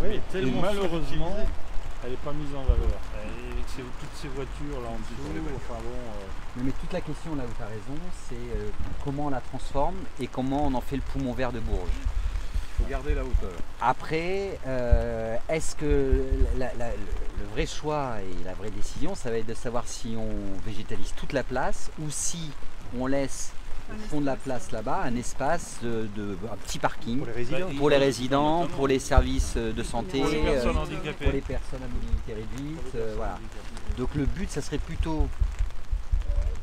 mais tellement malheureusement, elle n'est pas mise en valeur. Avec toutes ces voitures là en dessous, enfin bon... Mais toute la question, là où tu as raison, c'est comment on la transforme et comment on en fait le poumon vert de Bourges. Il faut garder la hauteur. Après, est-ce que le vrai choix et la vraie décision, ça va être de savoir si on végétalise toute la place ou si on laisse au fond de la place là-bas un espace, un petit parking pour les résidents, pour les services de santé, pour les personnes à mobilité réduite. Voilà. Donc le but, ça serait plutôt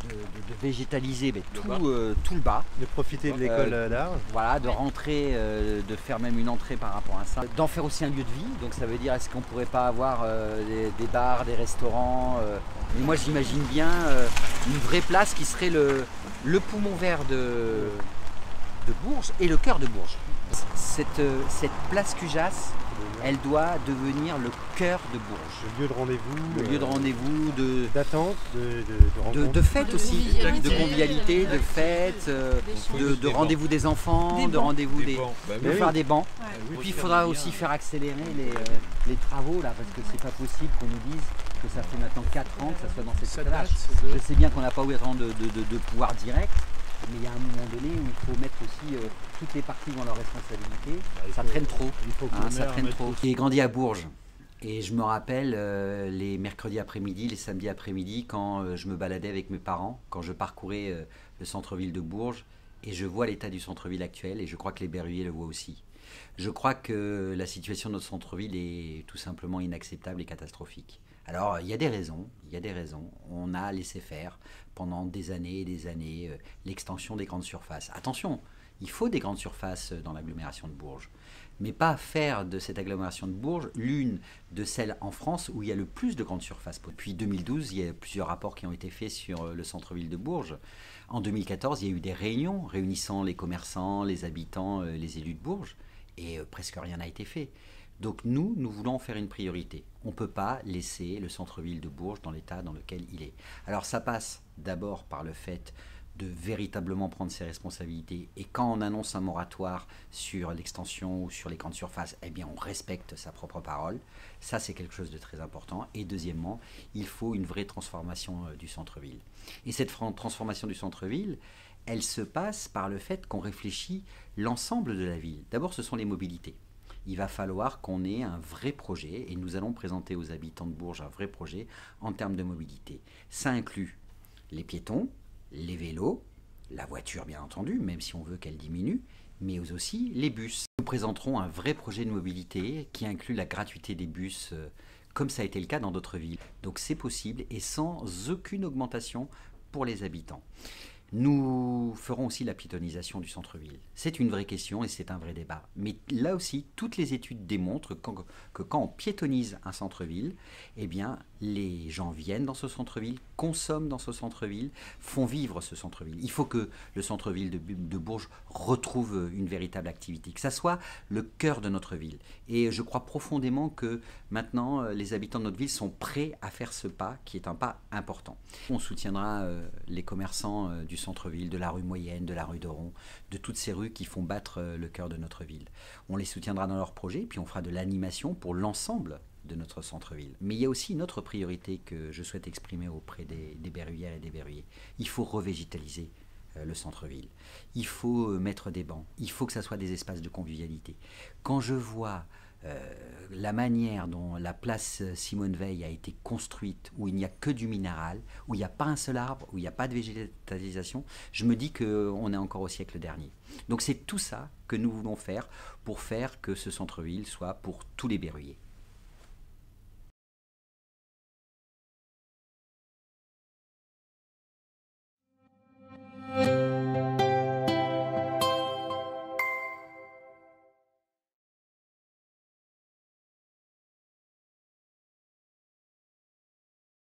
de végétaliser tout le bas. De profiter de l'école d'art. Voilà, de rentrer, de faire même une entrée par rapport à ça. D'en faire aussi un lieu de vie, donc ça veut dire est-ce qu'on pourrait pas avoir des bars, des restaurants. Mais moi j'imagine bien une vraie place qui serait le poumon vert de Bourges et le cœur de Bourges. Cette place Cujas, elle doit devenir le cœur de Bourges. Le lieu de rendez-vous. Le lieu de rendez-vous, d'attente, de fête aussi, de convivialité, de fête, de rendez-vous des enfants, de rendez-vous de faire des bancs. Et puis il faudra aussi faire accélérer les travaux là, parce que c'est pas possible qu'on nous dise que ça fait maintenant 4 ans que ça soit dans cette état-là. Je sais bien qu'on n'a pas autant de pouvoir direct. Mais il y a un moment donné où il faut mettre aussi toutes les parties dans leur responsabilité. Ça traîne trop. Ça traîne trop. J'ai grandi à Bourges et je me rappelle les mercredis après-midi, les samedis après-midi quand je me baladais avec mes parents, quand je parcourais le centre-ville de Bourges et je vois l'état du centre-ville actuel et je crois que les Berruyers le voient aussi. Je crois que la situation de notre centre-ville est tout simplement inacceptable et catastrophique. Alors, il y a des raisons. On a laissé faire pendant des années l'extension des grandes surfaces. Attention, il faut des grandes surfaces dans l'agglomération de Bourges, mais pas faire de cette agglomération de Bourges l'une de celles en France où il y a le plus de grandes surfaces. Depuis 2012, il y a plusieurs rapports qui ont été faits sur le centre-ville de Bourges. En 2014, il y a eu des réunions réunissant les commerçants, les habitants, les élus de Bourges, et presque rien n'a été fait. Donc nous voulons faire une priorité. On ne peut pas laisser le centre-ville de Bourges dans l'état dans lequel il est. Alors ça passe d'abord par le fait de véritablement prendre ses responsabilités. Et quand on annonce un moratoire sur l'extension ou sur les grandes surfaces, eh bien on respecte sa propre parole. Ça c'est quelque chose de très important. Et deuxièmement, il faut une vraie transformation du centre-ville. Et cette transformation du centre-ville, elle se passe par le fait qu'on réfléchit l'ensemble de la ville. D'abord ce sont les mobilités. Il va falloir qu'on ait un vrai projet, et nous allons présenter aux habitants de Bourges un vrai projet en termes de mobilité. Ça inclut les piétons, les vélos, la voiture bien entendu, même si on veut qu'elle diminue, mais aussi les bus. Nous présenterons un vrai projet de mobilité qui inclut la gratuité des bus, comme ça a été le cas dans d'autres villes. Donc c'est possible et sans aucune augmentation pour les habitants. Nous ferons aussi la piétonisation du centre-ville. C'est une vraie question et c'est un vrai débat. Mais là aussi, toutes les études démontrent que quand on piétonise un centre-ville, eh bien, les gens viennent dans ce centre-ville, consomment dans ce centre-ville, font vivre ce centre-ville. Il faut que le centre-ville de Bourges retrouve une véritable activité, que ça soit le cœur de notre ville. Et je crois profondément que maintenant, les habitants de notre ville sont prêts à faire ce pas, qui est un pas important. On soutiendra les commerçants du centre-ville, de la rue Moyenne, de la rue d'Oron, de toutes ces rues qui font battre le cœur de notre ville. On les soutiendra dans leurs projets, puis on fera de l'animation pour l'ensemble de notre centre-ville. Mais il y a aussi une autre priorité que je souhaite exprimer auprès des Berruyères et des Berruyers. Il faut revégétaliser le centre-ville. Il faut mettre des bancs. Il faut que ça soit des espaces de convivialité. Quand je vois la manière dont la place Simone Veil a été construite, où il n'y a que du minéral, où il n'y a pas un seul arbre, où il n'y a pas de végétalisation, je me dis qu'on est encore au siècle dernier. Donc c'est tout ça que nous voulons faire pour faire que ce centre-ville soit pour tous les Berruyers.